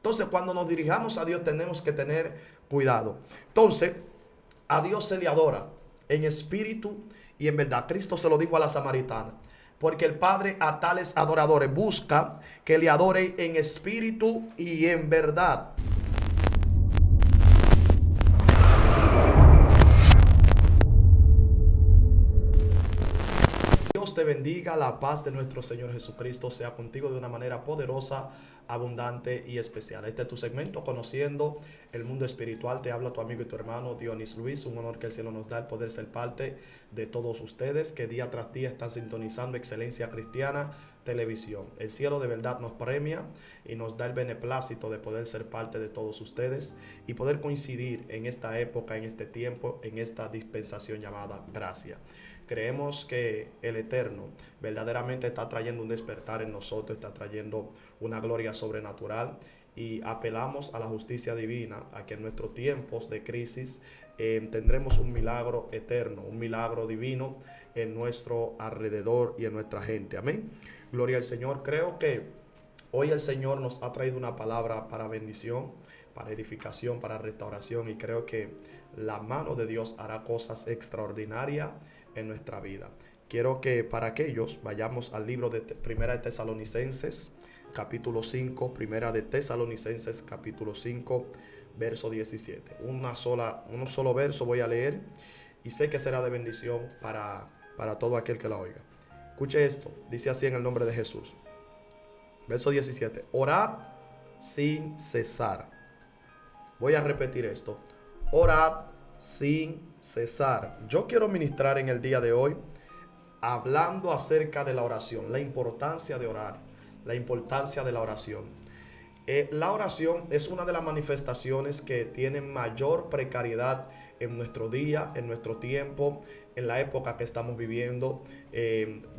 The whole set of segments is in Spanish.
Entonces, cuando nos dirijamos a Dios, tenemos que tener cuidado. Entonces, a Dios se le adora en espíritu y en verdad. Cristo se lo dijo a la samaritana. Porque el Padre a tales adoradores busca que le adoren en espíritu y en verdad. Dios te bendiga, la paz de nuestro Señor Jesucristo sea contigo de una manera poderosa, abundante y especial. Este es tu segmento, Conociendo el Mundo Espiritual. Te habla tu amigo y tu hermano Dionis Luis. Un honor que el cielo nos da el poder ser parte de todos ustedes que día tras día están sintonizando Excelencia Cristiana Televisión. El cielo de verdad nos premia y nos da el beneplácito de poder ser parte de todos ustedes y poder coincidir en esta época, en este tiempo, en esta dispensación llamada gracia. Creemos que el Eterno verdaderamente está trayendo un despertar en nosotros, está trayendo una gloria sobrenatural y apelamos a la justicia divina, a que en nuestros tiempos de crisis tendremos un milagro eterno, un milagro divino en nuestro alrededor y en nuestra gente. Amén. Gloria al Señor. Creo que hoy el Señor nos ha traído una palabra para bendición, para edificación, para restauración, y creo que la mano de Dios hará cosas extraordinarias en nuestra vida. Quiero que para aquellos vayamos al libro de Primera de Tesalonicenses, capítulo 5, Primera de Tesalonicenses, capítulo 5, verso 17. Un solo verso voy a leer y sé que será de bendición para todo aquel que la oiga. Escuche esto, dice así en el nombre de Jesús. Verso 17. Orad sin cesar. Voy a repetir esto. Orad sin cesar. Yo quiero ministrar en el día de hoy hablando acerca de la oración, la importancia de orar, la importancia de la oración. La oración es una de las manifestaciones que tienen mayor precariedad en nuestro día, en nuestro tiempo, en la época que estamos viviendo,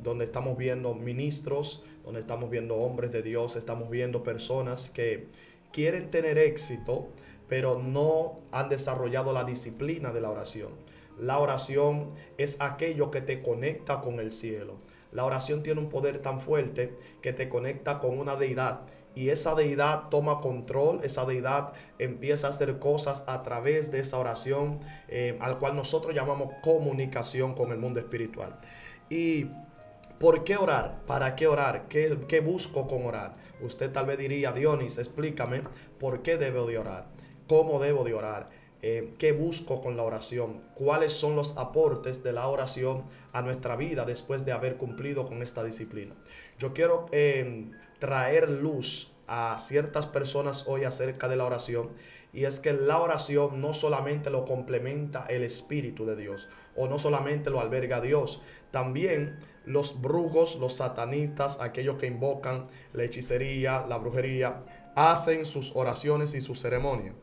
donde estamos viendo ministros, donde estamos viendo hombres de Dios, estamos viendo personas que quieren tener éxito, pero no han desarrollado la disciplina de la oración. La oración es aquello que te conecta con el cielo. La oración tiene un poder tan fuerte que te conecta con una deidad. Y esa deidad toma control, esa deidad empieza a hacer cosas a través de esa oración, al cual nosotros llamamos comunicación con el mundo espiritual. Y ¿por qué orar? ¿Para qué orar? ¿Qué busco con orar? Usted tal vez diría, Dionis, explícame por qué debo de orar, cómo debo de orar, qué busco con la oración, cuáles son los aportes de la oración a nuestra vida después de haber cumplido con esta disciplina. Yo quiero traer luz a ciertas personas hoy acerca de la oración, y es que la oración no solamente lo complementa el Espíritu de Dios, o no solamente lo alberga Dios, también los brujos, los satanistas, aquellos que invocan la hechicería, la brujería, hacen sus oraciones y sus ceremonias.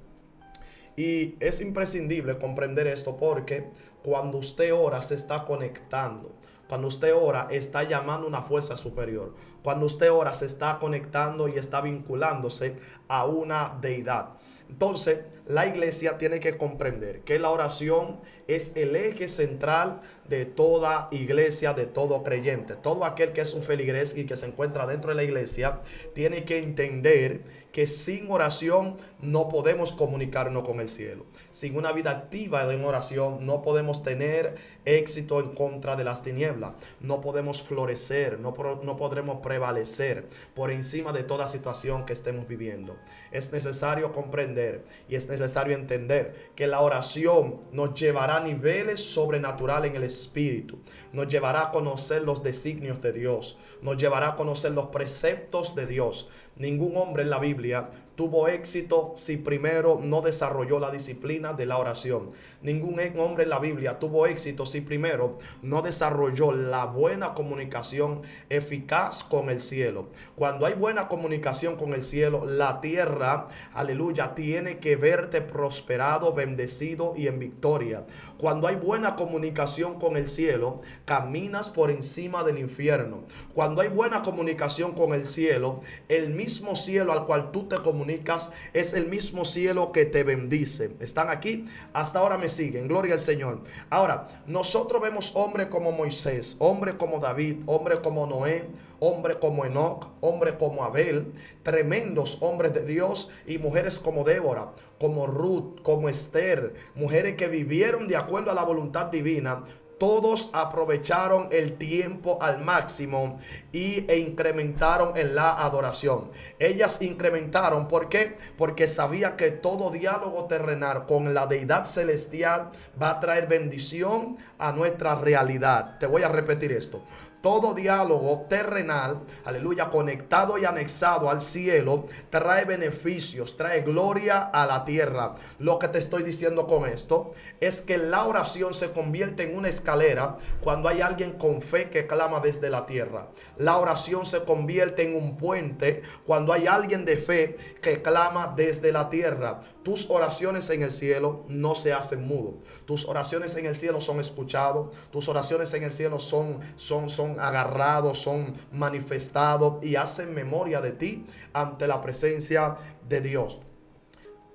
Y es imprescindible comprender esto, porque cuando usted ora se está conectando. Cuando usted ora está llamando una fuerza superior. Cuando usted ora se está conectando y está vinculándose a una deidad. Entonces, la iglesia tiene que comprender que la oración es el eje central de toda iglesia, de todo creyente. Todo aquel que es un feligrés y que se encuentra dentro de la iglesia tiene que entender que sin oración no podemos comunicarnos con el cielo. Sin una vida activa en oración no podemos tener éxito en contra de las tinieblas. No podemos florecer, no podremos prevalecer por encima de toda situación que estemos viviendo. Es necesario comprender y es necesario entender que la oración nos llevará a niveles sobrenaturales en el espíritu. Nos llevará a conocer los designios de Dios. Nos llevará a conocer los preceptos de Dios. Ningún hombre en la Biblia tuvo éxito si primero no desarrolló la disciplina de la oración. Ningún hombre en la Biblia tuvo éxito si primero no desarrolló la buena comunicación eficaz con el cielo. Cuando hay buena comunicación con el cielo, la tierra, aleluya, tiene que verte prosperado, bendecido y en victoria. Cuando hay buena comunicación con el cielo, caminas por encima del infierno. Cuando hay buena comunicación con el cielo, el mismo cielo al cual tú te comunicas comunicas, es el mismo cielo que te bendice. ¿Están aquí? Hasta ahora me siguen. Gloria al Señor. Ahora, nosotros vemos hombres como Moisés, hombres como David, hombres como Noé, hombres como Enoc, hombres como Abel, tremendos hombres de Dios, y mujeres como Débora, como Ruth, como Esther, mujeres que vivieron de acuerdo a la voluntad divina. Todos aprovecharon el tiempo al máximo e incrementaron en la adoración. Ellas incrementaron, ¿por qué? Porque sabía que todo diálogo terrenal con la deidad celestial va a traer bendición a nuestra realidad. Te voy a repetir esto. Todo diálogo terrenal, aleluya, conectado y anexado al cielo, trae beneficios, trae gloria a la tierra. Lo que te estoy diciendo con esto es que la oración se convierte en una escalera cuando hay alguien con fe que clama desde la tierra. La oración se convierte en un puente cuando hay alguien de fe que clama desde la tierra. Tus oraciones en el cielo no se hacen mudo. Tus oraciones en el cielo son escuchadas. Tus oraciones en el cielo son agarrados, son manifestados y hacen memoria de ti ante la presencia de Dios.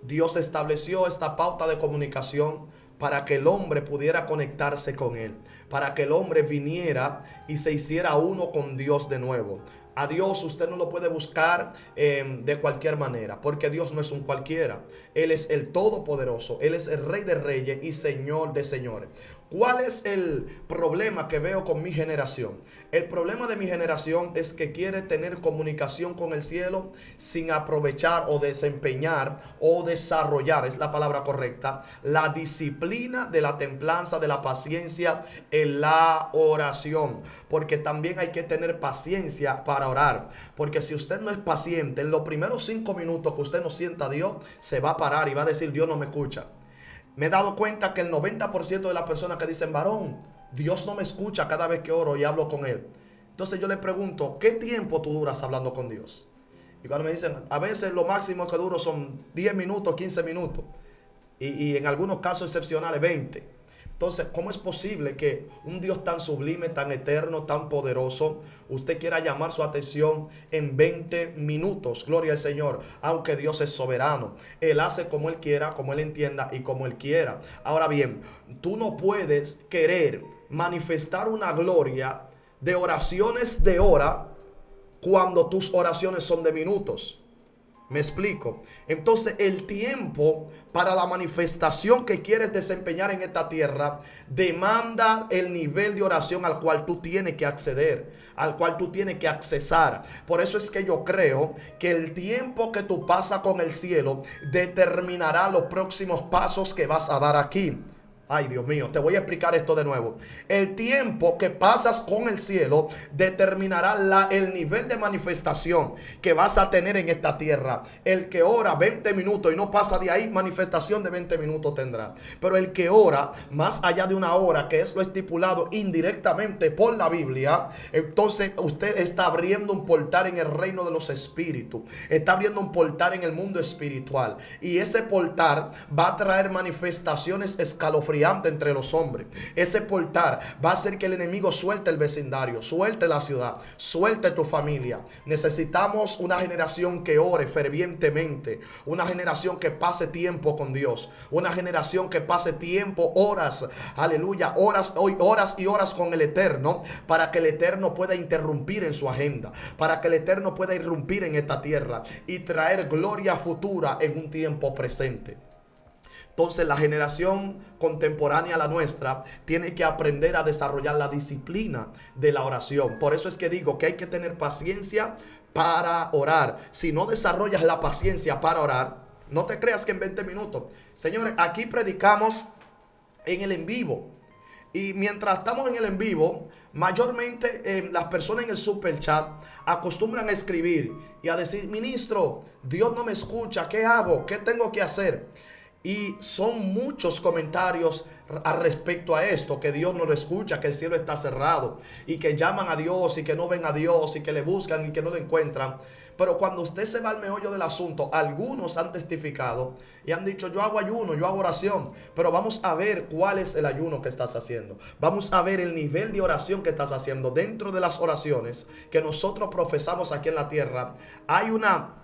Dios estableció esta pauta de comunicación para que el hombre pudiera conectarse con él, para que el hombre viniera y se hiciera uno con Dios de nuevo. A Dios usted no lo puede buscar de cualquier manera, porque Dios no es un cualquiera. Él es el Todopoderoso, Él es el Rey de Reyes y Señor de Señores. ¿Cuál es el problema que veo con mi generación? El problema de mi generación es que quiere tener comunicación con el cielo sin aprovechar o desempeñar o desarrollar, es la palabra correcta, la disciplina de la templanza, de la paciencia en la oración. Porque también hay que tener paciencia para orar. Porque si usted no es paciente, en los primeros 5 minutos que usted no sienta a Dios, se va a parar y va a decir: Dios no me escucha. Me he dado cuenta que el 90% de las personas que dicen: varón, Dios no me escucha cada vez que oro y hablo con Él. Entonces yo le pregunto: ¿qué tiempo tú duras hablando con Dios? Y cuando me dicen, a veces lo máximo que duro son 10 minutos, 15 minutos. Y en algunos casos excepcionales 20. Entonces, ¿cómo es posible que un Dios tan sublime, tan eterno, tan poderoso, usted quiera llamar su atención en 20 minutos? Gloria al Señor. Aunque Dios es soberano, Él hace como Él quiera, como Él entienda y como Él quiera. Ahora bien, tú no puedes querer manifestar una gloria de oraciones de hora cuando tus oraciones son de minutos. Me explico. Entonces el tiempo para la manifestación que quieres desempeñar en esta tierra demanda el nivel de oración al cual tú tienes que acceder, al cual tú tienes que accesar. Por eso es que yo creo que el tiempo que tú pasas con el cielo determinará los próximos pasos que vas a dar aquí. Ay, Dios mío, te voy a explicar esto de nuevo. El tiempo que pasas con el cielo determinará el nivel de manifestación que vas a tener en esta tierra. El que ora 20 minutos y no pasa de ahí, manifestación de 20 minutos tendrá. Pero el que ora más allá de una hora, que es lo estipulado indirectamente por la Biblia, entonces usted está abriendo un portal en el reino de los espíritus. Está abriendo un portal en el mundo espiritual. Y ese portal va a traer manifestaciones escalofriantes entre los hombres. Ese portal va a hacer que el enemigo suelte el vecindario, suelte la ciudad, suelte tu familia. Necesitamos una generación que ore fervientemente, una generación que pase tiempo con Dios, una generación que pase tiempo, horas, aleluya, horas y horas con el Eterno, para que el Eterno pueda interrumpir en su agenda, para que el Eterno pueda irrumpir en esta tierra y traer gloria futura en un tiempo presente. Entonces la generación contemporánea a la nuestra tiene que aprender a desarrollar la disciplina de la oración. Por eso es que digo que hay que tener paciencia para orar. Si no desarrollas la paciencia para orar, no te creas que en 20 minutos. Señores, aquí predicamos en el en vivo. Y mientras estamos en el en vivo, mayormente las personas en el super chat acostumbran a escribir y a decir: ministro, Dios no me escucha, ¿qué hago? ¿Qué tengo que hacer? Y son muchos comentarios al respecto a esto, que Dios no lo escucha, que el cielo está cerrado y que llaman a Dios y que no ven a Dios y que le buscan y que no lo encuentran. Pero cuando usted se va al meollo del asunto, algunos han testificado y han dicho: yo hago ayuno, yo hago oración. Pero vamos a ver cuál es el ayuno que estás haciendo. Vamos a ver el nivel de oración que estás haciendo. Dentro de las oraciones que nosotros profesamos aquí en la tierra, hay una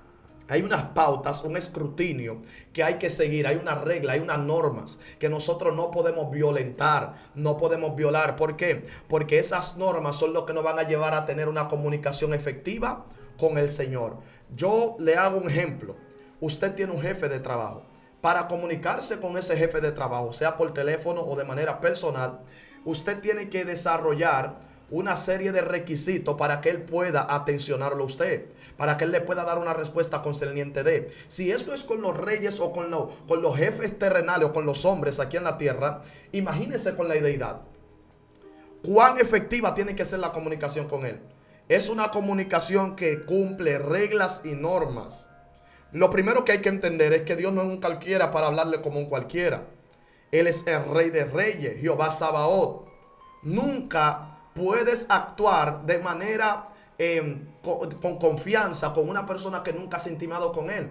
Hay unas pautas, un escrutinio que hay que seguir, hay una regla, hay unas normas que nosotros no podemos violentar, no podemos violar. ¿Por qué? Porque esas normas son lo que nos van a llevar a tener una comunicación efectiva con el Señor. Yo le hago un ejemplo. Usted tiene un jefe de trabajo. Para comunicarse con ese jefe de trabajo, sea por teléfono o de manera personal, usted tiene que desarrollar una serie de requisitos para que él pueda atencionarlo a usted, para que él le pueda dar una respuesta concerniente de. Si esto es con los reyes o con los jefes terrenales o con los hombres aquí en la tierra, imagínese con la deidad. ¿Cuán efectiva tiene que ser la comunicación con él? Es una comunicación que cumple reglas y normas. Lo primero que hay que entender es que Dios no es un cualquiera para hablarle como un cualquiera. Él es el Rey de Reyes, Jehová Sabaoth. Nunca puedes actuar de manera con confianza con una persona que nunca has intimado con él.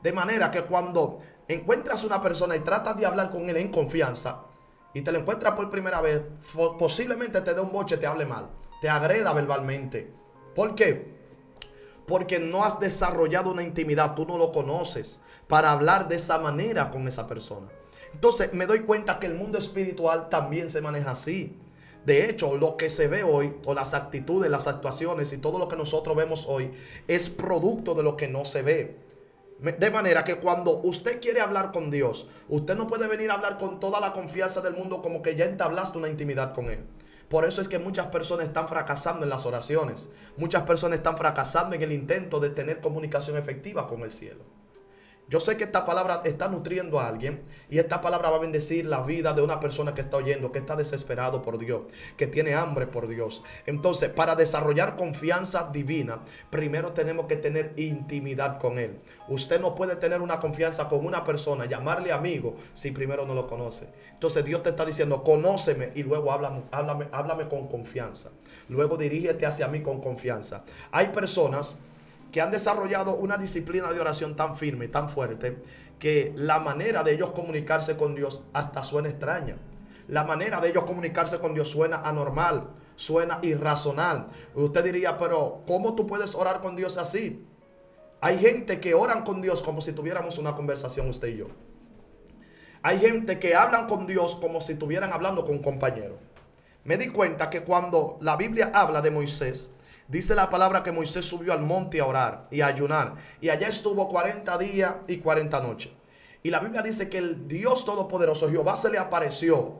De manera que cuando encuentras una persona y tratas de hablar con él en confianza y te lo encuentras por primera vez, posiblemente te dé un boche, te hable mal, te agreda verbalmente. ¿Por qué? Porque no has desarrollado una intimidad, tú no lo conoces para hablar de esa manera con esa persona. Entonces me doy cuenta que el mundo espiritual también se maneja así. De hecho, lo que se ve hoy, o las actitudes, las actuaciones y todo lo que nosotros vemos hoy, es producto de lo que no se ve. De manera que cuando usted quiere hablar con Dios, usted no puede venir a hablar con toda la confianza del mundo como que ya entablaste una intimidad con Él. Por eso es que muchas personas están fracasando en las oraciones. Muchas personas están fracasando en el intento de tener comunicación efectiva con el cielo. Yo sé que esta palabra está nutriendo a alguien y esta palabra va a bendecir la vida de una persona que está oyendo, que está desesperado por Dios, que tiene hambre por Dios. Entonces, para desarrollar confianza divina, primero tenemos que tener intimidad con Él. Usted no puede tener una confianza con una persona, llamarle amigo, si primero no lo conoce. Entonces Dios te está diciendo, conóceme y luego háblame con confianza. Luego dirígete hacia mí con confianza. Hay personas que han desarrollado una disciplina de oración tan firme, tan fuerte, que la manera de ellos comunicarse con Dios hasta suena extraña. La manera de ellos comunicarse con Dios suena anormal, suena irracional. Usted diría, pero ¿cómo tú puedes orar con Dios así? Hay gente que oran con Dios como si tuviéramos una conversación usted y yo. Hay gente que hablan con Dios como si estuvieran hablando con un compañero. Me di cuenta que cuando la Biblia habla de Moisés, dice la palabra que Moisés subió al monte a orar y a ayunar. Y allá estuvo 40 días y 40 noches. Y la Biblia dice que el Dios Todopoderoso, Jehová, se le apareció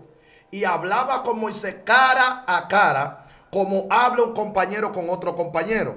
y hablaba con Moisés cara a cara, como habla un compañero con otro compañero.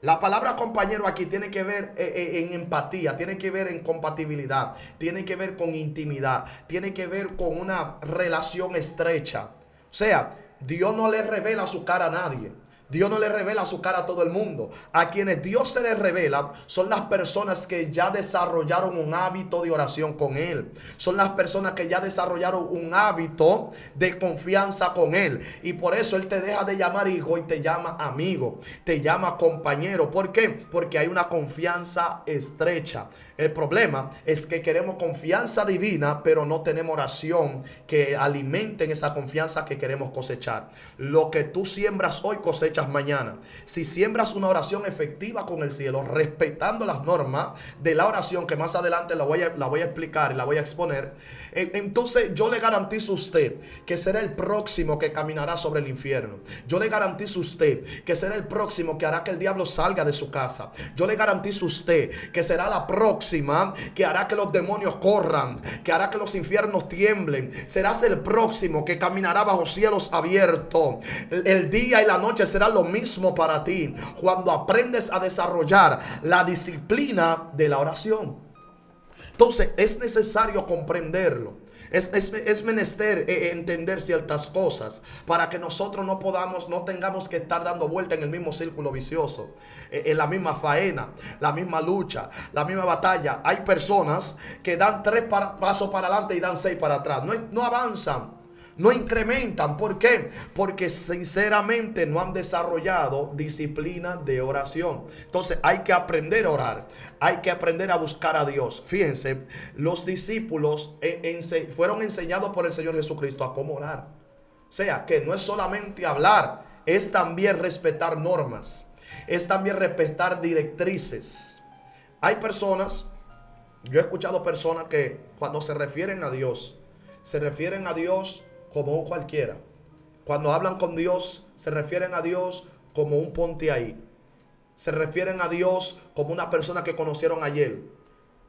La palabra compañero aquí tiene que ver en empatía, tiene que ver en compatibilidad, tiene que ver con intimidad, tiene que ver con una relación estrecha. O sea, Dios no le revela su cara a nadie. Dios no le revela su cara a todo el mundo. A quienes Dios se les revela son las personas que ya desarrollaron un hábito de oración con Él. Son las personas que ya desarrollaron un hábito de confianza con Él. Y por eso Él te deja de llamar hijo y te llama amigo, te llama compañero. ¿Por qué? Porque hay una confianza estrecha. El problema es que queremos confianza divina, pero no tenemos oración que alimenten esa confianza que queremos cosechar. Lo que tú siembras hoy cosechas mañana. Si siembras una oración efectiva con el cielo, respetando las normas de la oración, que más adelante la voy a explicar y la voy a exponer, entonces yo le garantizo a usted que será el próximo que caminará sobre el infierno. Yo le garantizo a usted que será el próximo que hará que el diablo salga de su casa. Yo le garantizo a usted que será la próxima que hará que los demonios corran, que hará que los infiernos tiemblen. Serás el próximo que caminará bajo cielos abiertos. El día y la noche será lo mismo para ti cuando aprendes a desarrollar la disciplina de la oración. Entonces es necesario comprenderlo. Es menester entender ciertas cosas para que nosotros no tengamos que estar dando vuelta en el mismo círculo vicioso, en la misma faena, la misma lucha, la misma batalla. Hay personas que dan 3 pasos para adelante y dan 6 para atrás. No avanzan. No incrementan. ¿Por qué? Porque sinceramente no han desarrollado disciplina de oración. Entonces hay que aprender a orar. Hay que aprender a buscar a Dios. Fíjense, los discípulos fueron enseñados por el Señor Jesucristo a cómo orar. O sea, que no es solamente hablar, es también respetar normas. Es también respetar directrices. Hay personas, yo he escuchado personas que cuando se refieren a Dios como un cualquiera. Cuando hablan con Dios, se refieren a Dios como un ponte ahí. Se refieren a Dios como una persona que conocieron ayer.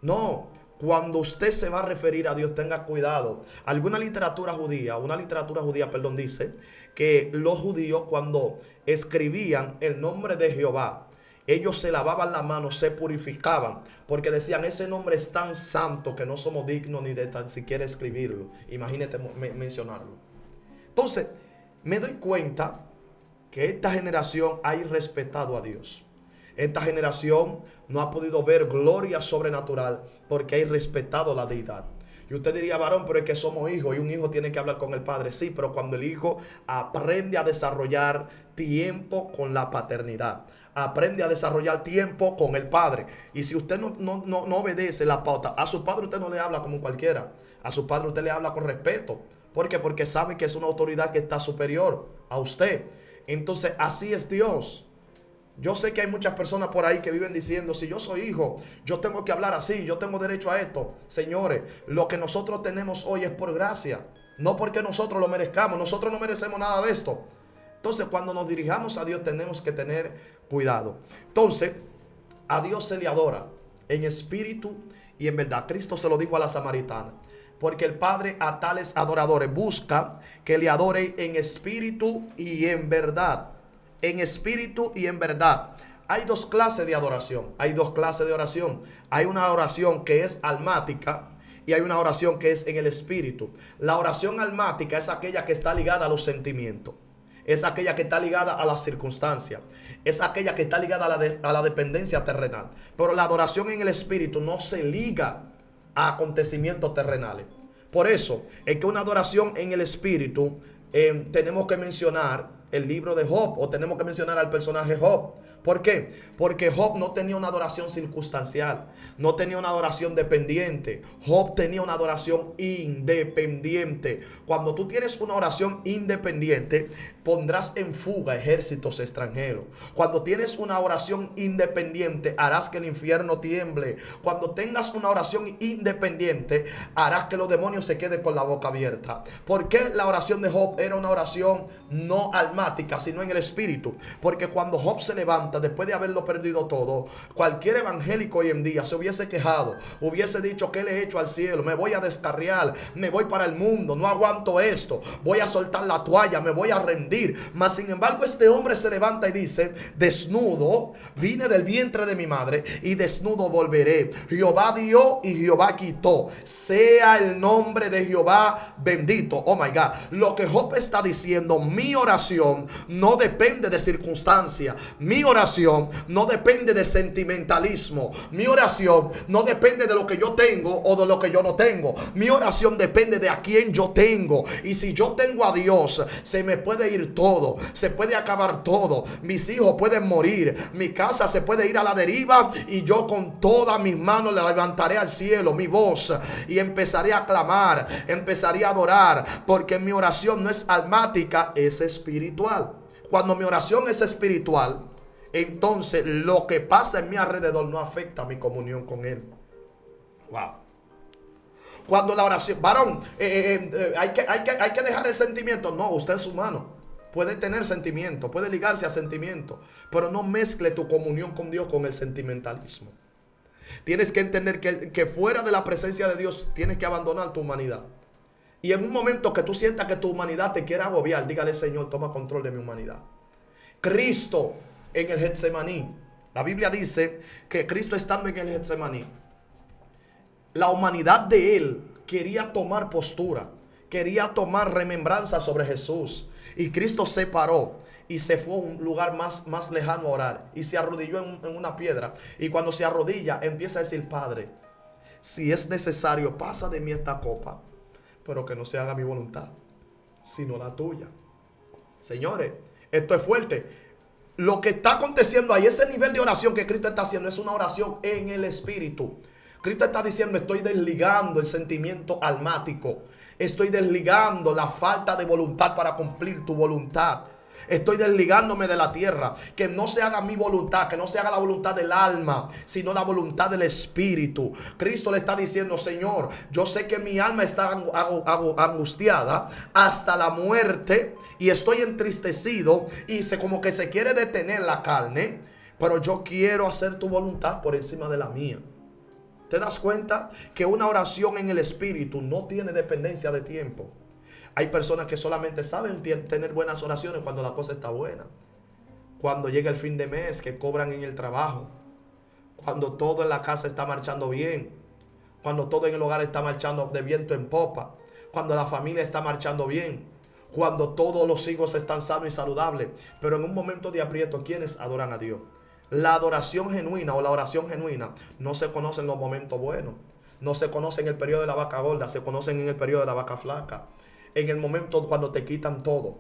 No, cuando usted se va a referir a Dios, tenga cuidado. Una literatura judía, perdón, dice que los judíos cuando escribían el nombre de Jehová, ellos se lavaban las manos, se purificaban, porque decían, ese nombre es tan santo que no somos dignos ni de tan siquiera escribirlo. Imagínate mencionarlo. Entonces, me doy cuenta que esta generación ha irrespetado a Dios. Esta generación no ha podido ver gloria sobrenatural porque ha irrespetado la deidad. Y usted diría, varón, pero es que somos hijos y un hijo tiene que hablar con el padre. Sí, pero cuando el hijo aprende a desarrollar tiempo con la paternidad, aprende a desarrollar tiempo con el padre. Y si usted no obedece la pauta, a su padre usted no le habla como cualquiera. A su padre usted le habla con respeto. ¿Por qué? Porque sabe que es una autoridad que está superior a usted. Entonces, así es Dios. Yo sé que hay muchas personas por ahí que viven diciendo, si yo soy hijo, yo tengo que hablar así, yo tengo derecho a esto. Señores, lo que nosotros tenemos hoy es por gracia, no porque nosotros lo merezcamos. Nosotros no merecemos nada de esto. Entonces, cuando nos dirijamos a Dios, tenemos que tener cuidado. Entonces, a Dios se le adora en espíritu y en verdad. Cristo se lo dijo a la samaritana. Porque el Padre a tales adoradores busca que le adoren en espíritu y en verdad. En espíritu y en verdad. Hay dos clases de adoración. Hay una oración que es almática y hay una oración que es en el espíritu. La oración almática es aquella que está ligada a los sentimientos. Es aquella que está ligada a las circunstancias. Es aquella que está ligada a la dependencia terrenal. Pero la adoración en el espíritu no se liga a acontecimientos terrenales. Por eso es que una adoración en el espíritu, tenemos que mencionar el libro de Job, o tenemos que mencionar al personaje Job. ¿Por qué? Porque Job no tenía una adoración circunstancial, no tenía una adoración dependiente. Job tenía una adoración independiente. Cuando tú tienes una oración independiente, pondrás en fuga ejércitos extranjeros. Cuando tienes una oración independiente, harás que el infierno tiemble. Cuando tengas una oración independiente, harás que los demonios se queden con la boca abierta. ¿Por qué la oración de Job era una oración no almática, sino en el espíritu? Porque cuando Job se levanta después de haberlo perdido todo, cualquier evangélico hoy en día se hubiese quejado, hubiese dicho, ¿qué le he hecho al cielo? Me voy a descarriar, me voy para el mundo, no aguanto esto, voy a soltar la toalla, me voy a rendir. Mas sin embargo este hombre se levanta y dice, desnudo vine del vientre de mi madre y desnudo volveré. Jehová dio y Jehová quitó, sea el nombre de Jehová bendito. Oh my God, lo que Job está diciendo, mi oración no depende de circunstancia, mi oración no depende de sentimentalismo, mi oración no depende de lo que yo tengo o de lo que yo no tengo. Mi oración depende de a quién yo tengo. Y si yo tengo a Dios, se me puede ir todo, se puede acabar todo, mis hijos pueden morir, mi casa se puede ir a la deriva, y yo con todas mis manos le levantaré al cielo mi voz y empezaré a clamar, empezaré a adorar, porque mi oración no es almática, es espiritual. Cuando mi oración es espiritual, entonces lo que pasa en mi alrededor no afecta mi comunión con Él. Wow. Cuando la oración, varón, hay que dejar el sentimiento. No, usted es humano. Puede tener sentimiento, puede ligarse a sentimiento, pero no mezcle tu comunión con Dios con el sentimentalismo. Tienes que entender que fuera de la presencia de Dios tienes que abandonar tu humanidad. Y en un momento que tú sientas que tu humanidad te quiere agobiar, dígale, Señor, toma control de mi humanidad. Cristo en el Getsemaní, la Biblia dice que Cristo estando en el Getsemaní, la humanidad de Él quería tomar postura, quería tomar remembranza sobre Jesús. Y Cristo se paró y se fue a un lugar más lejano a orar. Y se arrodilló en una piedra. Y cuando se arrodilla, empieza a decir, Padre, si es necesario, pasa de mí esta copa, pero que no se haga mi voluntad, sino la tuya. Señores, esto es fuerte. Lo que está aconteciendo ahí, ese nivel de oración que Cristo está haciendo, es una oración en el espíritu. Cristo está diciendo, estoy desligando el sentimiento almático. Estoy desligando la falta de voluntad para cumplir tu voluntad. Estoy desligándome de la tierra. Que no se haga mi voluntad, que no se haga la voluntad del alma, sino la voluntad del Espíritu. Cristo le está diciendo: Señor, yo sé que mi alma está angustiada hasta la muerte y estoy entristecido y como que se quiere detener la carne, pero yo quiero hacer tu voluntad por encima de la mía. ¿Te das cuenta que una oración en el Espíritu no tiene dependencia de tiempo? Hay personas que solamente saben tener buenas oraciones cuando la cosa está buena. Cuando llega el fin de mes, que cobran en el trabajo. Cuando todo en la casa está marchando bien. Cuando todo en el hogar está marchando de viento en popa. Cuando la familia está marchando bien. Cuando todos los hijos están sanos y saludables. Pero en un momento de aprieto, ¿quiénes adoran a Dios? La adoración genuina o la oración genuina no se conoce en los momentos buenos. No se conoce en el periodo de la vaca gorda, se conocen en el periodo de la vaca flaca. En el momento cuando te quitan todo.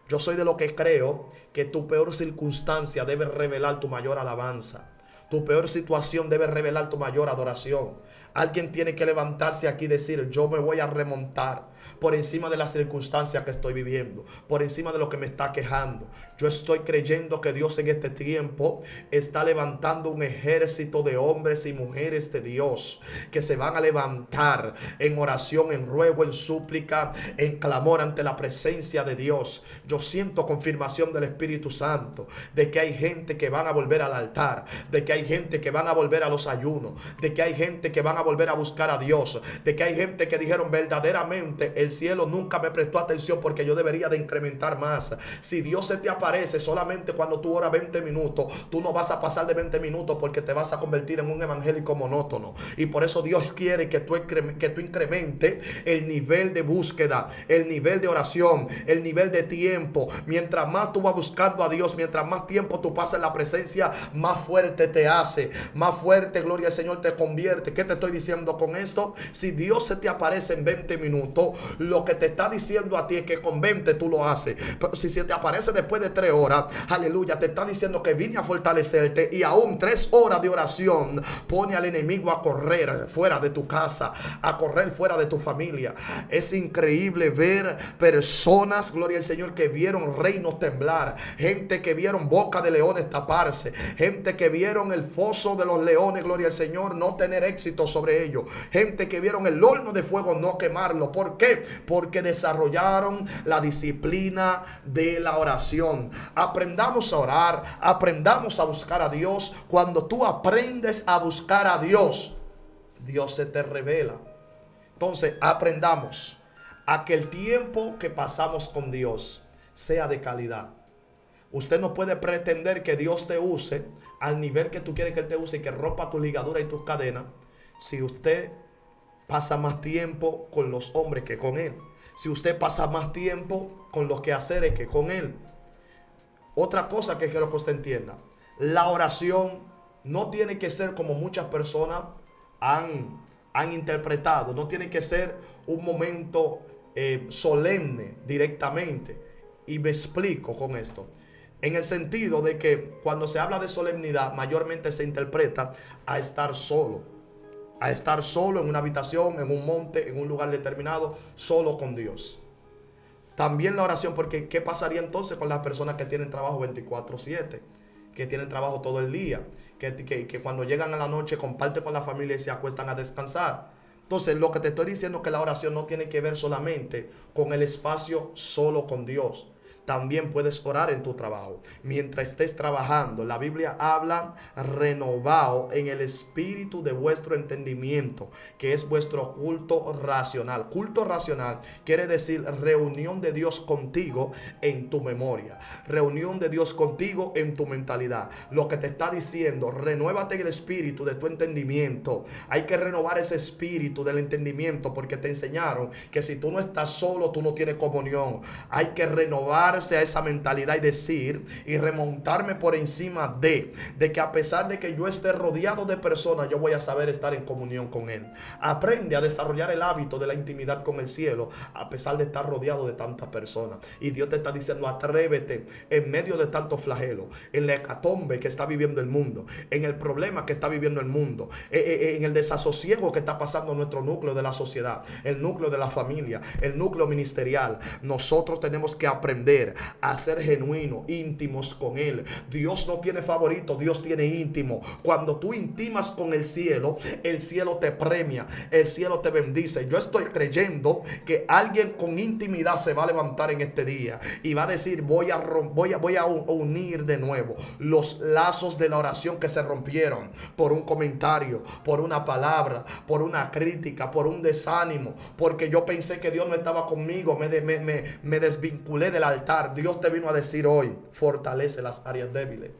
Yo soy de lo que creo que tu peor circunstancia debe revelar tu mayor alabanza. Tu peor situación debe revelar tu mayor adoración. Alguien tiene que levantarse aquí y decir: yo me voy a remontar por encima de las circunstancias que estoy viviendo, por encima de lo que me está quejando. Yo estoy creyendo que Dios en este tiempo está levantando un ejército de hombres y mujeres de Dios que se van a levantar en oración, en ruego, en súplica, en clamor ante la presencia de Dios. Yo siento confirmación del Espíritu Santo de que hay gente que van a volver al altar, de que hay gente que van a volver a los ayunos, de que hay gente que van a volver a buscar a Dios, de que hay gente que dijeron: verdaderamente el cielo nunca me prestó atención porque yo debería de incrementar más. Si Dios se te aparece solamente cuando tú oras 20 minutos, tú no vas a pasar de 20 minutos porque te vas a convertir en un evangélico monótono. Y por eso Dios quiere que tú incrementes el nivel de búsqueda, el nivel de oración, el nivel de tiempo. Mientras más tú vas buscando a Dios, mientras más tiempo tú pasas en la presencia, más fuerte te hace, más fuerte, gloria al Señor, te convierte. ¿Qué te estoy diciendo con esto? Si Dios se te aparece en 20 minutos, lo que te está diciendo a ti es que con 20 tú lo haces. Pero si se te aparece después de 3 horas, aleluya, te está diciendo que vine a fortalecerte, y aún 3 horas de oración pone al enemigo a correr fuera de tu casa, a correr fuera de tu familia. Es increíble ver personas, gloria al Señor, que vieron reinos temblar, gente que vieron boca de leones taparse, gente que vieron el foso de los leones, gloria al Señor, no tener éxito sobre ellos, gente que vieron el horno de fuego no quemarlo. ¿Por qué? Porque desarrollaron la disciplina de la oración. Aprendamos a orar, aprendamos a buscar a Dios. Cuando tú aprendes a buscar a Dios, Dios se te revela. Entonces aprendamos a que el tiempo que pasamos con Dios sea de calidad. Usted no puede pretender que Dios te use al nivel que tú quieres que Él te use y que rompa tus ligaduras y tus cadenas, si usted pasa más tiempo con los hombres que con Él, si usted pasa más tiempo con los quehaceres que con Él. Otra cosa que quiero que usted entienda: la oración no tiene que ser como muchas personas han interpretado. No tiene que ser un momento solemne directamente. Y me explico con esto. En el sentido de que cuando se habla de solemnidad, mayormente se interpreta a estar solo. A estar solo en una habitación, en un monte, en un lugar determinado, solo con Dios. También la oración, porque ¿qué pasaría entonces con las personas que tienen trabajo 24/7? Que tienen trabajo todo el día, que cuando llegan a la noche comparten con la familia y se acuestan a descansar. Entonces, lo que te estoy diciendo es que la oración no tiene que ver solamente con el espacio solo con Dios. También puedes orar en tu trabajo. Mientras estés trabajando, la Biblia habla renovado en el espíritu de vuestro entendimiento, que es vuestro culto racional. Culto racional quiere decir reunión de Dios contigo en tu memoria, reunión de Dios contigo en tu mentalidad. Lo que te está diciendo: renuévate en el espíritu de tu entendimiento. Hay que renovar ese espíritu del entendimiento, porque te enseñaron que si tú no estás solo, tú no tienes comunión. Hay que renovar a esa mentalidad y decir y remontarme por encima de que a pesar de que yo esté rodeado de personas, yo voy a saber estar en comunión con Él. Aprende a desarrollar el hábito de la intimidad con el cielo a pesar de estar rodeado de tantas personas. Y Dios te está diciendo: atrévete en medio de tantos flagelos, en la hecatombe que está viviendo el mundo, en el problema que está viviendo el mundo, en el desasosiego que está pasando en nuestro núcleo de la sociedad, el núcleo de la familia, el núcleo ministerial. Nosotros tenemos que aprender aprender a ser genuino, íntimos con Él. Dios no tiene favorito, Dios tiene íntimo. Cuando tú intimas con el cielo te premia, el cielo te bendice. Yo estoy creyendo que alguien con intimidad se va a levantar en este día y va a decir: voy a unir de nuevo los lazos de la oración que se rompieron por un comentario, por una palabra, por una crítica, por un desánimo, porque yo pensé que Dios no estaba conmigo, me desvinculé del altar. Dios te vino a decir hoy: fortalece las áreas débiles.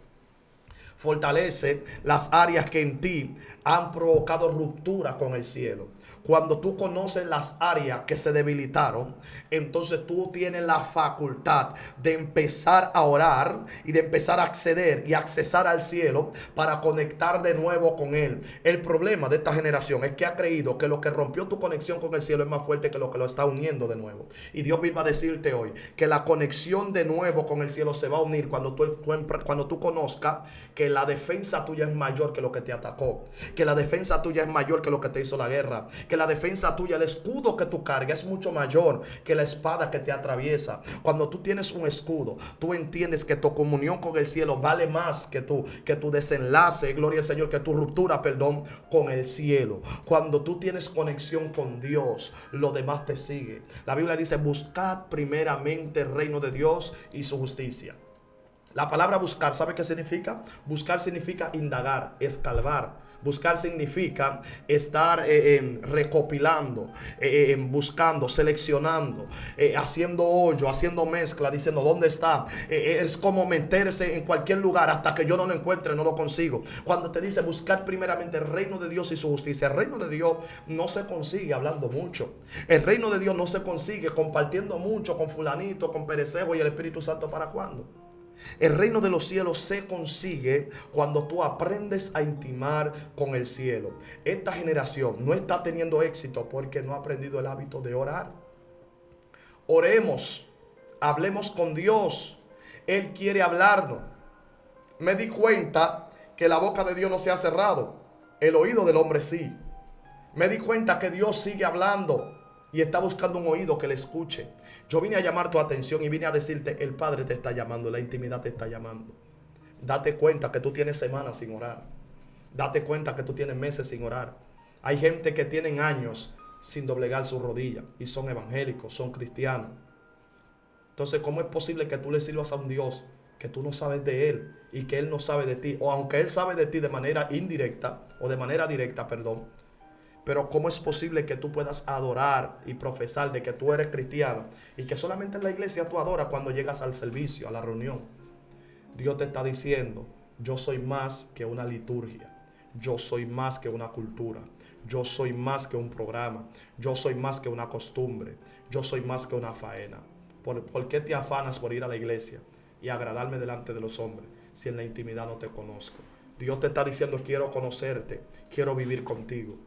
Fortalece las áreas que en ti han provocado ruptura con el cielo. Cuando tú conoces las áreas que se debilitaron, entonces tú tienes la facultad de empezar a orar y de empezar a acceder y accesar al cielo para conectar de nuevo con Él. El problema de esta generación es que ha creído que lo que rompió tu conexión con el cielo es más fuerte que lo está uniendo de nuevo. Y Dios mismo va a decirte hoy que la conexión de nuevo con el cielo se va a unir cuando tú conozcas que la defensa tuya es mayor que lo que te atacó, que la defensa tuya es mayor que lo que te hizo la guerra, que la defensa tuya, el escudo que tú cargas es mucho mayor que la espada que te atraviesa. Cuando tú tienes un escudo, tú entiendes que tu comunión con el cielo vale más que tu desenlace, gloria al Señor, que tu ruptura, perdón, con el cielo. Cuando tú tienes conexión con Dios, lo demás te sigue. La Biblia dice: buscad primeramente el reino de Dios y su justicia. La palabra buscar, ¿sabe qué significa? Buscar significa indagar, escarbar. Buscar significa estar recopilando, buscando, seleccionando, haciendo hoyo, haciendo mezcla, diciendo: ¿dónde está? Es como meterse en cualquier lugar hasta que yo no lo encuentre, no lo consigo. Cuando te dice buscar primeramente el reino de Dios y su justicia, el reino de Dios no se consigue hablando mucho. El reino de Dios no se consigue compartiendo mucho con fulanito, con Perecejo y el Espíritu Santo. ¿Para cuándo? El reino de los cielos se consigue cuando tú aprendes a intimar con el cielo. Esta generación no está teniendo éxito porque no ha aprendido el hábito de orar. Oremos, hablemos con Dios. Él quiere hablarnos. Me di cuenta que la boca de Dios no se ha cerrado, el oído del hombre sí. Me di cuenta que Dios sigue hablando y está buscando un oído que le escuche. Yo vine a llamar tu atención y vine a decirte: el Padre te está llamando, la intimidad te está llamando. Date cuenta que tú tienes semanas sin orar. Date cuenta que tú tienes meses sin orar. Hay gente que tienen años sin doblegar su rodilla y son evangélicos, son cristianos. Entonces, ¿cómo es posible que tú le sirvas a un Dios que tú no sabes de Él y que Él no sabe de ti? O aunque Él sabe de ti de manera indirecta o de manera directa, perdón. Pero ¿cómo es posible que tú puedas adorar y profesar de que tú eres cristiano y que solamente en la iglesia tú adoras cuando llegas al servicio, a la reunión? Dios te está diciendo: yo soy más que una liturgia. Yo soy más que una cultura. Yo soy más que un programa. Yo soy más que una costumbre. Yo soy más que una faena. ¿Por qué te afanas por ir a la iglesia y agradarme delante de los hombres si en la intimidad no te conozco? Dios te está diciendo: quiero conocerte, quiero vivir contigo.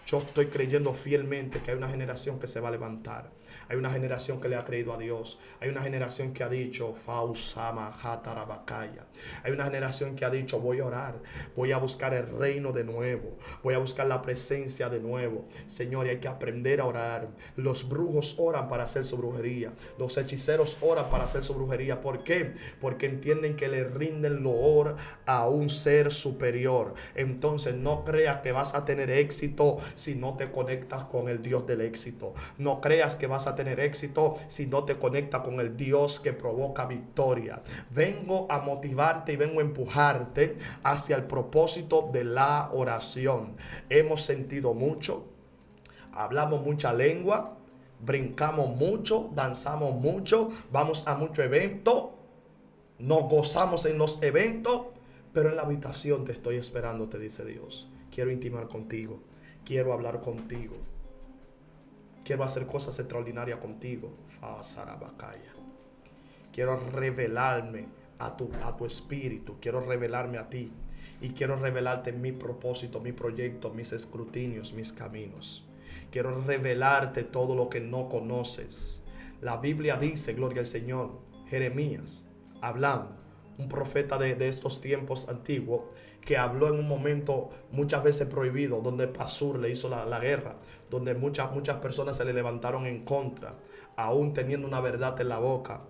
Yo estoy creyendo fielmente que hay una generación que se va a levantar. Hay una generación que le ha creído a Dios. Hay una generación que ha dicho: Fausama Hatarabakaya. Hay una generación que ha dicho: voy a orar, voy a buscar el reino de nuevo, voy a buscar la presencia de nuevo. Señor, y hay que aprender a orar. Los brujos oran para hacer su brujería. Los hechiceros oran para hacer su brujería. ¿Por qué? Porque entienden que le rinden loor a un ser superior. Entonces no creas que vas a tener éxito si no te conectas con el Dios del éxito. No creas que vas a tener éxito si no te conectas con el Dios que provoca victoria. Vengo a motivarte y vengo a empujarte hacia el propósito de la oración. Hemos sentido mucho, hablamos mucha lengua, brincamos mucho, danzamos mucho, vamos a muchos eventos, nos gozamos en los eventos, pero en la habitación te estoy esperando, te dice Dios. Quiero intimar contigo. Quiero hablar contigo. Quiero hacer cosas extraordinarias contigo. Quiero revelarme a tu espíritu. Quiero revelarme a ti. Y quiero revelarte mi propósito, mi proyecto, mis escrutinios, mis caminos. Quiero revelarte todo lo que no conoces. La Biblia dice, gloria al Señor, Jeremías, hablando, un profeta de estos tiempos antiguos, que habló en un momento muchas veces prohibido, donde Pasur le hizo la guerra, donde muchas personas se le levantaron en contra, aún teniendo una verdad en la boca.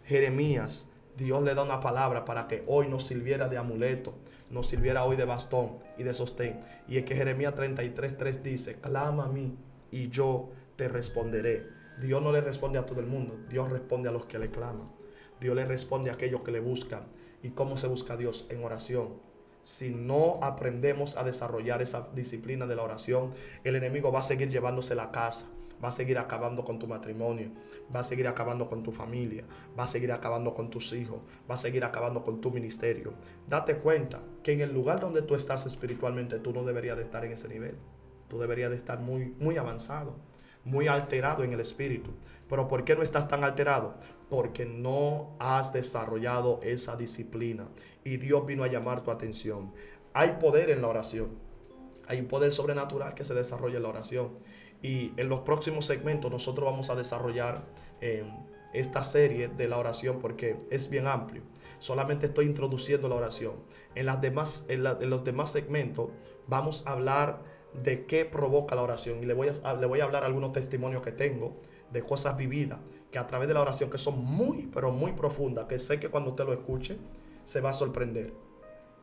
Jeremías, Dios le da una palabra para que hoy nos sirviera de amuleto, nos sirviera hoy de bastón y de sostén. Y es que Jeremías 33:3 dice: clama a mí y yo te responderé. Dios no le responde a todo el mundo, Dios responde a los que le claman. Dios le responde a aquellos que le buscan. ¿Y cómo se busca a Dios? En oración. Si no aprendemos a desarrollar esa disciplina de la oración, el enemigo va a seguir llevándose la casa, va a seguir acabando con tu matrimonio, va a seguir acabando con tu familia, va a seguir acabando con tus hijos, va a seguir acabando con tu ministerio. Date cuenta que en el lugar donde tú estás espiritualmente, tú no deberías de estar en ese nivel. Tú deberías de estar muy avanzado, muy alterado en el espíritu. Pero ¿por qué no estás tan alterado? Porque no has desarrollado esa disciplina y Dios vino a llamar tu atención. Hay poder en la oración. Hay un poder sobrenatural que se desarrolla en la oración. Y en los próximos segmentos nosotros vamos a desarrollar esta serie de la oración porque es bien amplio. Solamente estoy introduciendo la oración. En los demás segmentos vamos a hablar de qué provoca la oración. Y le voy a hablar algunos testimonios que tengo de cosas vividas que a través de la oración, que son muy, pero muy profundas, que sé que cuando usted lo escuche se va a sorprender.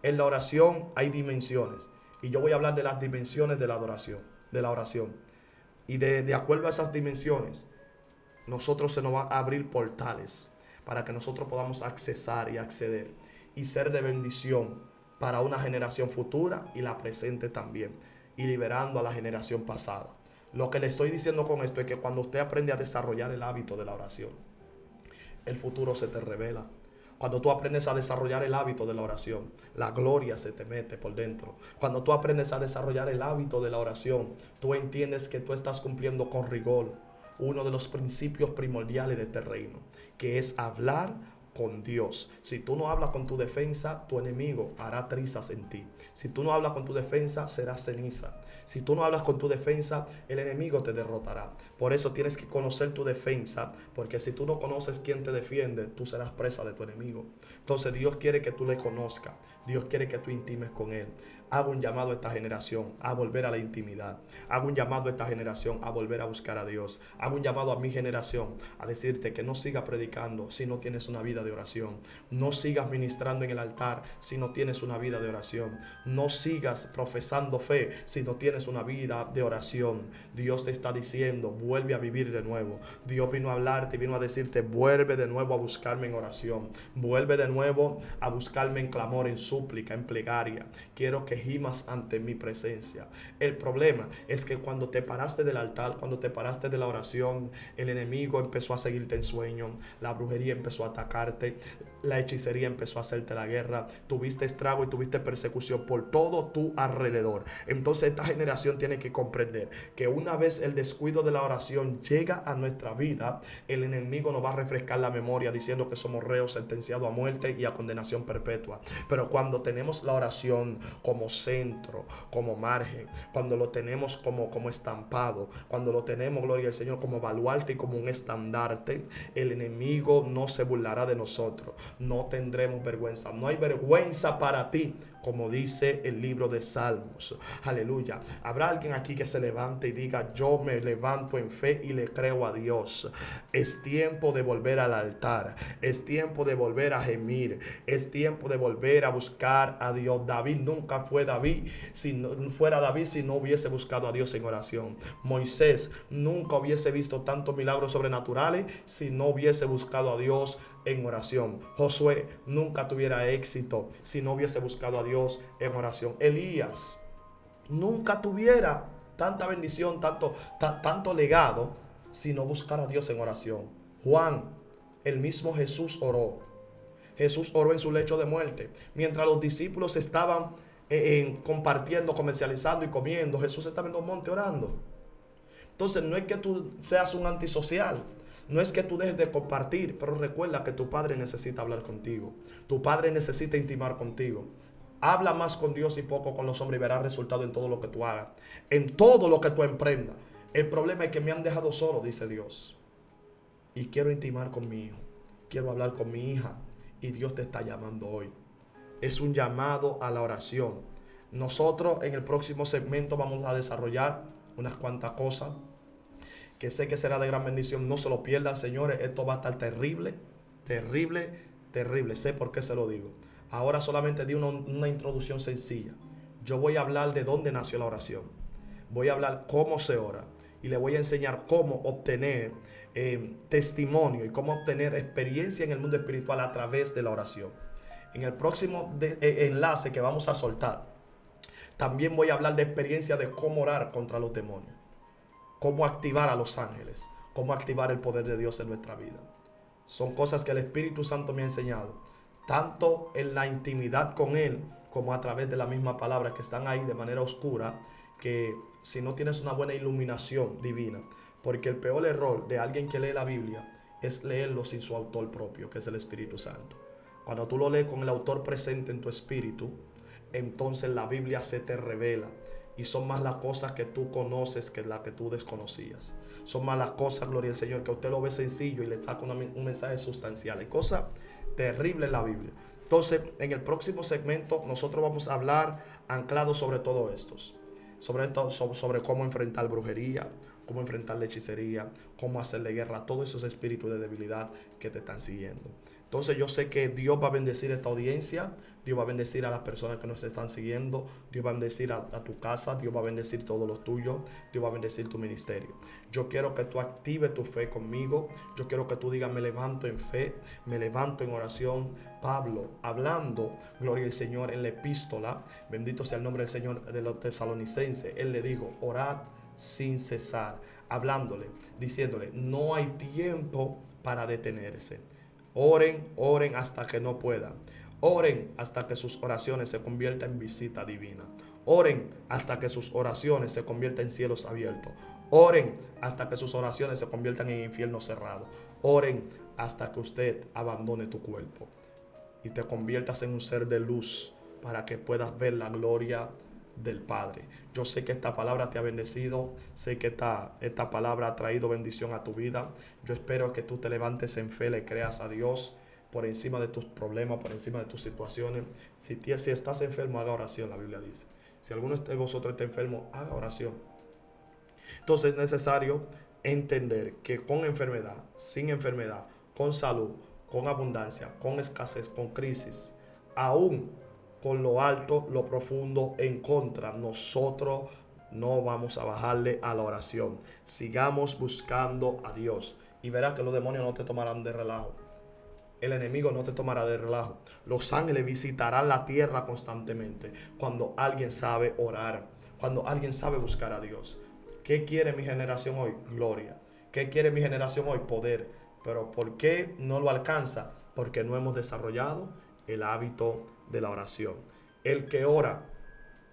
En la oración hay dimensiones y yo voy a hablar de las dimensiones de la adoración, de la oración. Y de acuerdo a esas dimensiones, nosotros se nos va a abrir portales para que nosotros podamos accesar y acceder y ser de bendición para una generación futura y la presente también, y liberando a la generación pasada. Lo que le estoy diciendo con esto es que cuando usted aprende a desarrollar el hábito de la oración, el futuro se te revela. Cuando tú aprendes a desarrollar el hábito de la oración, la gloria se te mete por dentro. Cuando tú aprendes a desarrollar el hábito de la oración, tú entiendes que tú estás cumpliendo con rigor uno de los principios primordiales de este reino, que es hablar con Dios. Si tú no hablas con tu defensa, tu enemigo hará trizas en ti. Si tú no hablas con tu defensa, serás ceniza. Si tú no hablas con tu defensa, el enemigo te derrotará. Por eso tienes que conocer tu defensa, porque si tú no conoces quién te defiende, tú serás presa de tu enemigo. Entonces Dios quiere que tú le conozcas. Dios quiere que tú intimes con Él. Hago un llamado a esta generación a volver a la intimidad. Hago un llamado a esta generación a volver a buscar a Dios. Hago un llamado a mi generación a decirte que no sigas predicando si no tienes una vida de oración. No sigas ministrando en el altar si no tienes una vida de oración. No sigas profesando fe si no tienes una vida de oración. Dios te está diciendo, vuelve a vivir de nuevo. Dios vino a hablarte y vino a decirte, vuelve de nuevo a buscarme en oración. Vuelve de nuevo a buscarme en clamor, en súplica, en plegaria. Quiero que gimas ante mi presencia. El problema es que cuando te paraste del altar, cuando te paraste de la oración, el enemigo empezó a seguirte en sueño, la brujería empezó a atacarte, la hechicería empezó a hacerte la guerra, tuviste estrago y tuviste persecución por todo tu alrededor. Entonces esta generación tiene que comprender que una vez el descuido de la oración llega a nuestra vida, el enemigo nos va a refrescar la memoria diciendo que somos reos sentenciados a muerte y a condenación perpetua. Pero cuando tenemos la oración como centro, como margen, cuando lo tenemos como estampado, cuando lo tenemos, gloria al Señor, como baluarte y como un estandarte, el enemigo no se burlará de nosotros. No tendremos vergüenza. No hay vergüenza para ti, como dice el libro de Salmos. Aleluya. Habrá alguien aquí que se levante y diga, yo me levanto en fe y le creo a Dios. Es tiempo de volver al altar. Es tiempo de volver a gemir. Es tiempo de volver a buscar a Dios. David nunca fue David si no fuera David si no hubiese buscado a Dios en oración. Moisés nunca hubiese visto tantos milagros sobrenaturales si no hubiese buscado a Dios en oración. Josué nunca tuviera éxito si no hubiese buscado a Dios en oración. Elías nunca tuviera tanta bendición, tanto legado si no buscara a Dios en oración. Juan, el mismo Jesús oró. Jesús oró en su lecho de muerte. Mientras los discípulos estaban compartiendo, comercializando y comiendo, Jesús estaba en los montes orando. Entonces no es que tú seas un antisocial. No es que tú dejes de compartir, pero recuerda que tu Padre necesita hablar contigo. Tu Padre necesita intimar contigo. Habla más con Dios y poco con los hombres y verás resultado en todo lo que tú hagas, en todo lo que tú emprendas. El problema es que me han dejado solo, dice Dios. Y quiero intimar con mi hijo. Quiero hablar con mi hija. Y Dios te está llamando hoy. Es un llamado a la oración. Nosotros en el próximo segmento vamos a desarrollar unas cuantas cosas que sé que será de gran bendición. No se lo pierdan, señores. Esto va a estar terrible. Terrible, terrible. Sé por qué se lo digo. Ahora solamente di una introducción sencilla. Yo voy a hablar de dónde nació la oración. Voy a hablar cómo se ora. Y le voy a enseñar cómo obtener testimonio y cómo obtener experiencia en el mundo espiritual a través de la oración. En el próximo enlace que vamos a soltar, también voy a hablar de experiencia de cómo orar contra los demonios, cómo activar a los ángeles, cómo activar el poder de Dios en nuestra vida. Son cosas que el Espíritu Santo me ha enseñado, tanto en la intimidad con Él, como a través de la misma palabra que están ahí de manera oscura, que si no tienes una buena iluminación divina, porque el peor error de alguien que lee la Biblia es leerlo sin su autor propio, que es el Espíritu Santo. Cuando tú lo lees con el autor presente en tu espíritu, entonces la Biblia se te revela. Y son más las cosas que tú conoces que las que tú desconocías. Son más las cosas, gloria al Señor, que usted lo ve sencillo y le saca un mensaje sustancial. Hay cosas terribles en la Biblia. Entonces, en el próximo segmento, nosotros vamos a hablar anclado sobre todo estos. Sobre cómo enfrentar brujería, cómo enfrentar la hechicería, cómo hacerle guerra a todos esos espíritus de debilidad que te están siguiendo. Entonces yo sé que Dios va a bendecir esta audiencia, Dios va a bendecir a las personas que nos están siguiendo, Dios va a bendecir a tu casa, Dios va a bendecir todo lo tuyo, Dios va a bendecir tu ministerio. Yo quiero que tú actives tu fe conmigo, yo quiero que tú digas, me levanto en fe, me levanto en oración. Pablo, hablando, gloria al Señor, en la epístola, bendito sea el nombre del Señor, de los tesalonicenses, él le dijo, orad sin cesar, hablándole, diciéndole, no hay tiempo para detenerse. Oren, oren hasta que no puedan. Oren hasta que sus oraciones se conviertan en visita divina. Oren hasta que sus oraciones se conviertan en cielos abiertos. Oren hasta que sus oraciones se conviertan en infierno cerrado. Oren hasta que usted abandone tu cuerpo y te conviertas en un ser de luz para que puedas ver la gloria del Padre. Yo sé que esta palabra te ha bendecido, sé que esta palabra ha traído bendición a tu vida. Yo espero que tú te levantes en fe, le creas a Dios por encima de tus problemas, por encima de tus situaciones. Si estás enfermo, haga oración, la Biblia dice. Si alguno de vosotros está enfermo, haga oración. Entonces es necesario entender que con enfermedad, sin enfermedad, con salud, con abundancia, con escasez, con crisis, aún con lo alto, lo profundo en contra, nosotros no vamos a bajarle a la oración. Sigamos buscando a Dios y verás que los demonios no te tomarán de relajo. El enemigo no te tomará de relajo. Los ángeles visitarán la tierra constantemente cuando alguien sabe orar, cuando alguien sabe buscar a Dios. ¿Qué quiere mi generación hoy? Gloria. ¿Qué quiere mi generación hoy? Poder. Pero ¿por qué no lo alcanza? Porque no hemos desarrollado el hábito de la oración. El que ora,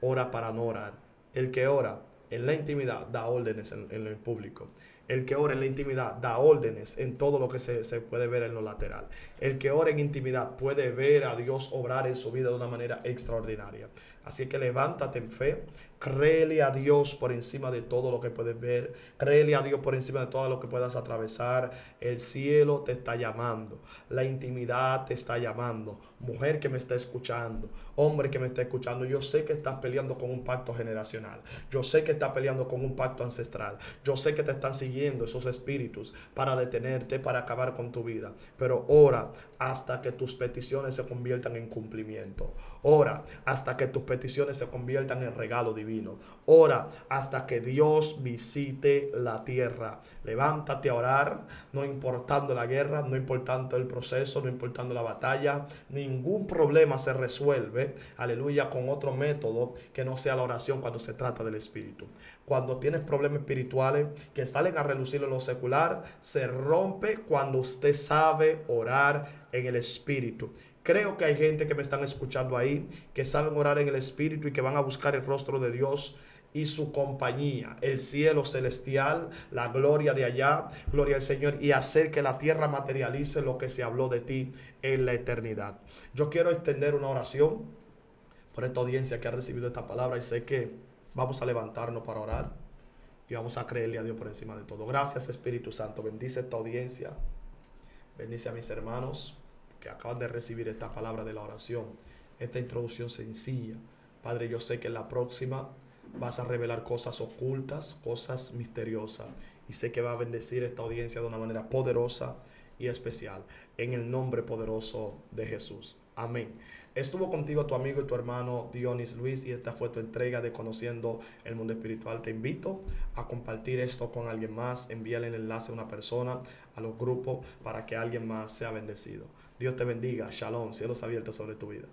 ora para no orar. El que ora en la intimidad da órdenes en el público. El que ora en la intimidad da órdenes en todo lo que se puede ver en lo lateral. El que ora en intimidad puede ver a Dios obrar en su vida de una manera extraordinaria. Así que levántate en fe, créele a Dios por encima de todo lo que puedes ver, créele a Dios por encima de todo lo que puedas atravesar. El cielo te está llamando, la intimidad te está llamando. Mujer que me está escuchando, hombre que me está escuchando, yo sé que estás peleando con un pacto generacional, yo sé que estás peleando con un pacto ancestral, yo sé que te están siguiendo esos espíritus para detenerte, para acabar con tu vida, pero ora hasta que tus peticiones se conviertan en cumplimiento. Ora hasta que tus peticiones se conviertan en regalo divino. Ora hasta que Dios visite la tierra. Levántate a orar, no importando la guerra, no importando el proceso, no importando la batalla. Ningún problema se resuelve, aleluya, con otro método que no sea la oración cuando se trata del espíritu. Cuando tienes problemas espirituales que salen a relucir en lo secular, se rompe cuando usted sabe orar en el espíritu. Creo que hay gente que me están escuchando ahí, que saben orar en el espíritu y que van a buscar el rostro de Dios y su compañía, el cielo celestial, la gloria de allá, gloria al Señor, y hacer que la tierra materialice lo que se habló de ti en la eternidad. Yo quiero extender una oración por esta audiencia que ha recibido esta palabra y sé que vamos a levantarnos para orar y vamos a creerle a Dios por encima de todo. Gracias, Espíritu Santo. Bendice esta audiencia, bendice a mis hermanos que acaban de recibir esta palabra de la oración, esta introducción sencilla. Padre, yo sé que en la próxima vas a revelar cosas ocultas, cosas misteriosas, y sé que va a bendecir esta audiencia de una manera poderosa y especial en el nombre poderoso de Jesús. Amén. Estuvo contigo tu amigo y tu hermano Dionis Luis y esta fue tu entrega de Conociendo el Mundo Espiritual. Te invito a compartir esto con alguien más, envíale el enlace a una persona, a los grupos, para que alguien más sea bendecido. Dios te bendiga. Shalom, cielos abiertos sobre tu vida.